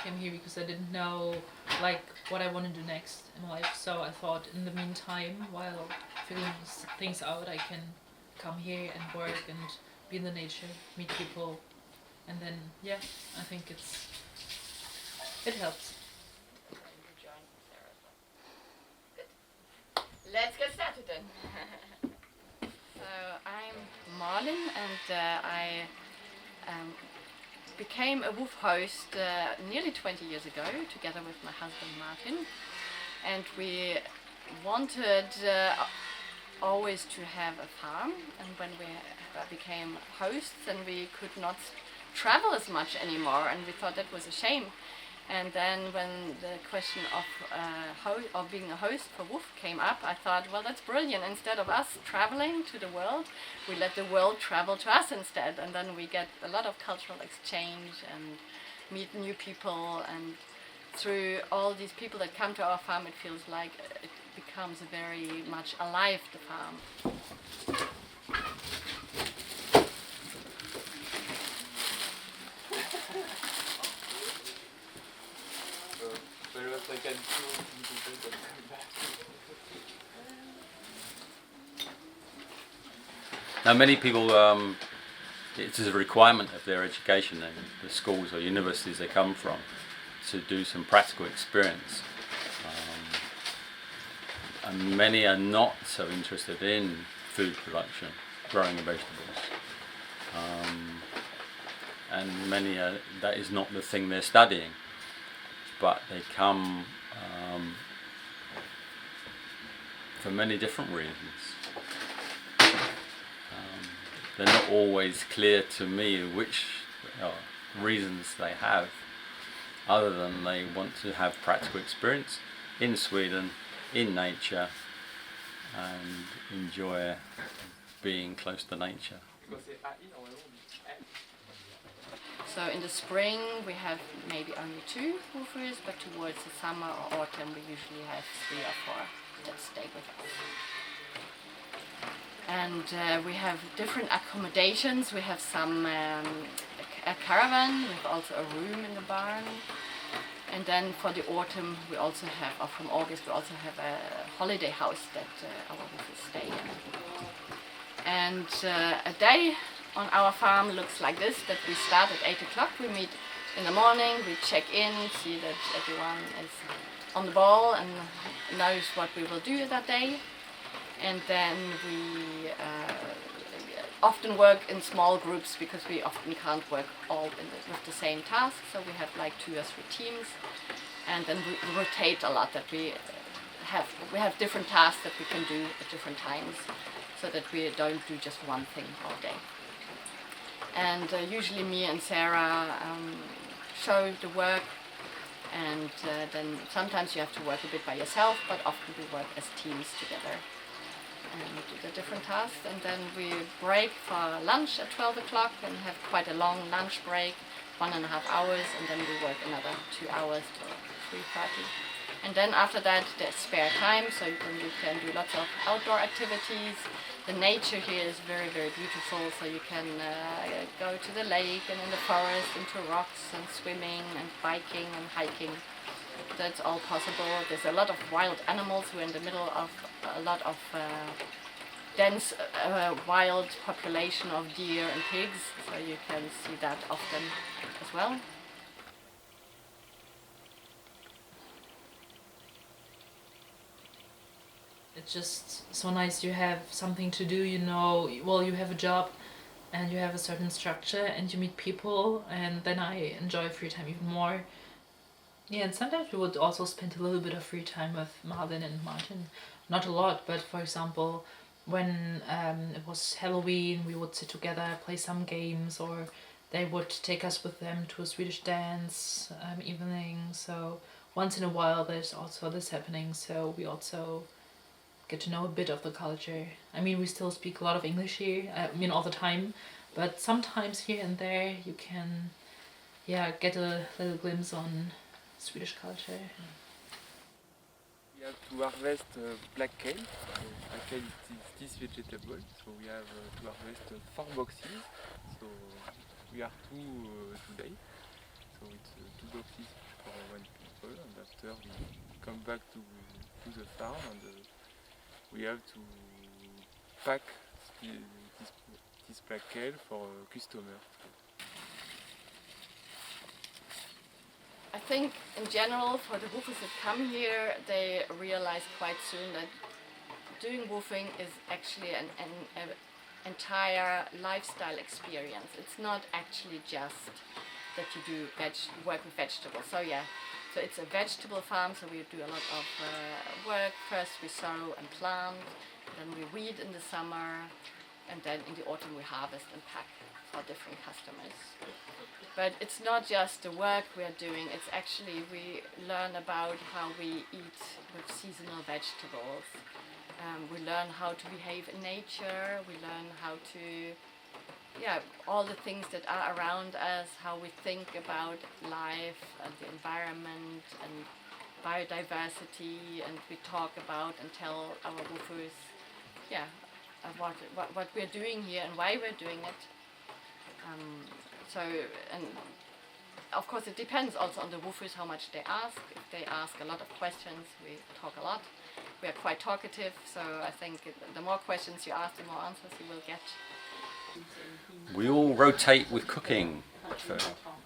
came here because I didn't know like what I want to do next in life. So I thought in the meantime, while figuring things out, I can come here and work and be in the nature, meet people, and then yeah, I think it helps. Let's get started then. So I'm Malin, and I became a WWOOF host nearly 20 years ago, together with my husband Martin, and we wanted always to have a farm. And when we became hosts, then we could not travel as much anymore, and we thought that was a shame. And then when the question of being a host for WWOOF came up, I thought, well, that's brilliant. Instead of us traveling to the world, we let the world travel to us instead. And then we get a lot of cultural exchange and meet new people. And through all these people that come to our farm, it feels like it becomes very much alive, the farm. Now, many people, it is a requirement of their education, the schools or universities they come from, to do some practical experience. And many are not so interested in food production, growing of vegetables. And many are, that is not the thing they're studying, but they come for many different reasons. They're not always clear to me which reasons they have, other than they want to have practical experience in Sweden, in nature, and enjoy being close to nature. So in the spring we have maybe only 2 woofers, but towards the summer or autumn we usually have 3 or 4 that stay with us. And we have different accommodations. We have some a caravan, we have also a room in the barn. And then for the autumn we also have, or from August, we also have a holiday house that our woofers stay in. And a day on our farm looks like this, that we start at 8 o'clock, we meet in the morning, we check in, see that everyone is on the ball and knows what we will do that day. And then we often work in small groups because we often can't work all with the same task. So we have like 2 or 3 teams, and then we rotate a lot. That we have different tasks that we can do at different times, so that we don't do just one thing all day. And usually me and Sarah show the work, and then sometimes you have to work a bit by yourself, but often we work as teams together and do the different tasks. And then we break for lunch at 12 o'clock and have quite a long lunch break, 1.5 hours, and then we work another 2 hours till 3:30. And then after that there's spare time, so then you can do lots of outdoor activities. The nature here is very, very beautiful, so you can go to the lake and in the forest, into rocks, and swimming and biking and hiking. That's all possible. There's a lot of wild animals. We're in the middle of a lot of dense wild population of deer and pigs, so you can see that often as well. It's just so nice you have something to do, you know, well, you have a job and you have a certain structure and you meet people, and then I enjoy free time even more. Yeah, and sometimes we would also spend a little bit of free time with Malin and Martin. Not a lot, but for example, when it was Halloween, we would sit together, play some games, or they would take us with them to a Swedish dance evening. So once in a while there's also this happening, so we also get to know a bit of the culture. I mean, we still speak a lot of English here, I mean all the time, but sometimes here and there you can get a little glimpse on Swedish culture. We have to harvest black kale. Black kale is this vegetable, so we have to harvest 4 boxes. So we are 2 today, so it's 2 boxes for one people, and after we come back to the farm, and we have to pack this black kale for a customer. I think in general for the woofers that come here, they realize quite soon that doing woofing is actually an entire lifestyle experience. It's not actually just that you do work with vegetables. So yeah, so it's a vegetable farm, so we do a lot of work. First we sow and plant, then we weed in the summer, and then in the autumn we harvest and pack for different customers. But it's not just the work we are doing, it's actually we learn about how we eat with seasonal vegetables. We learn how to behave in nature, we learn how to, all the things that are around us, how we think about life and the environment and biodiversity, and we talk about and tell our woofers, what we're doing here and why we're doing it. And of course it depends also on the woofers how much they ask. If they ask a lot of questions, we talk a lot. We are quite talkative, so I think the more questions you ask, the more answers you will get. We all rotate with cooking for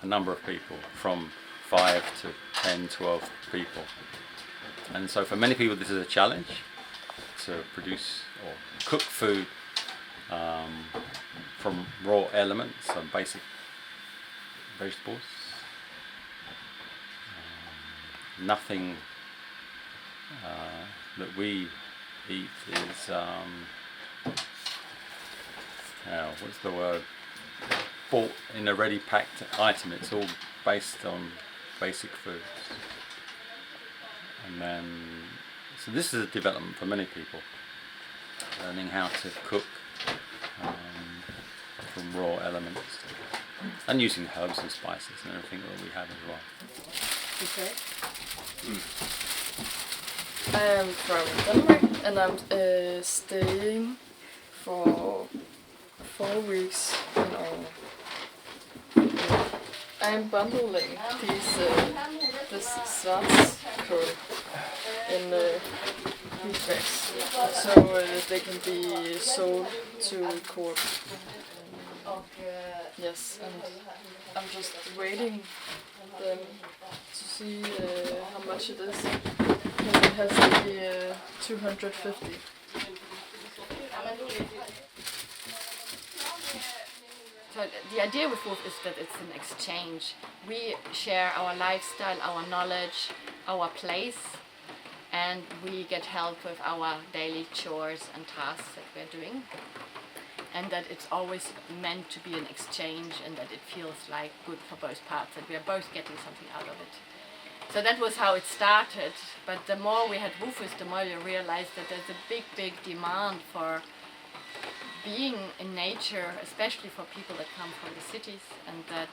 a number of people, from 5 to 10, 12 people. And so for many people this is a challenge to produce or cook food from raw elements, so basic vegetables. Nothing that we eat is, what's the word, bought in a ready packed item. It's all based on basic foods. And then, so this is a development for many people, learning how to cook from raw elements and using herbs and spices and everything that we have as well. Okay. I am from Denmark and I'm staying for 4 weeks in all. I'm bundling this Schwarzkohl in wheat bags, so they can be sold to Coop. Yes, and I'm just waiting them to see how much it is. And it has to be 250. So the idea with WWOOF is that it's an exchange. We share our lifestyle, our knowledge, our place, and we get help with our daily chores and tasks that we're doing. And that it's always meant to be an exchange, and that it feels like good for both parts, that we are both getting something out of it. So that was how it started, but the more we had woofers, the more you realized that there's a big demand for being in nature, especially for people that come from the cities, and that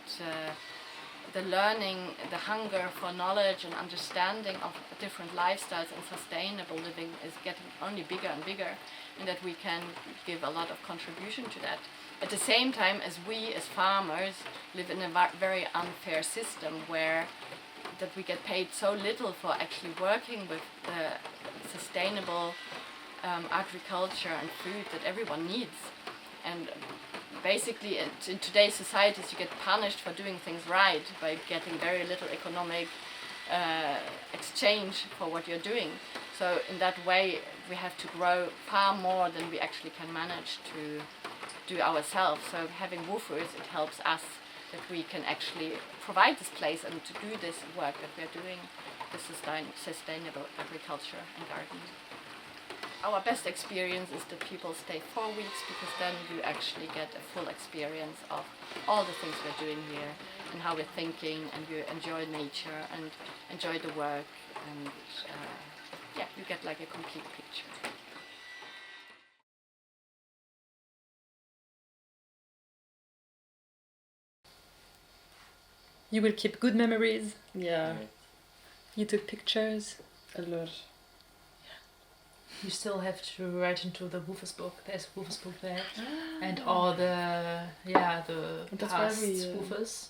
the learning, the hunger for knowledge and understanding of different lifestyles and sustainable living is getting only bigger and bigger, and that we can give a lot of contribution to that. At the same time as we as farmers live in a very unfair system where that we get paid so little for actually working with the sustainable agriculture and food that everyone needs. And basically in today's societies you get punished for doing things right by getting very little economic exchange for what you're doing. So in that way we have to grow far more than we actually can manage to do ourselves. So having woofers, it helps us that we can actually provide this place and to do this work that we're doing, the sustainable agriculture and gardening. Our best experience is that people stay 4 weeks, because then you actually get a full experience of all the things we're doing here and how we're thinking, and you enjoy nature and enjoy the work, and you get like a complete picture. You will keep good memories. Yeah, You took pictures. a lot. You still have to write into the WWOOF book. There's a WWOOF book there, and all the That's past why we, WWOOFers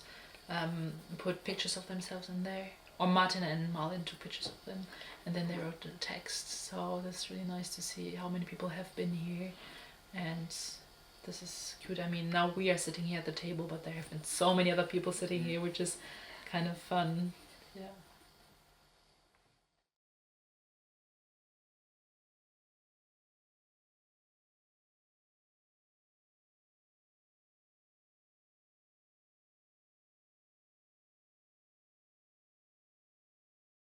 put pictures of themselves in there. or Martin and Malin took pictures of them, and then they wrote the text. So that's really nice to see how many people have been here, and this is cute. I mean, now we are sitting here at the table, but there have been so many other people sitting here, which is kind of fun. Yeah.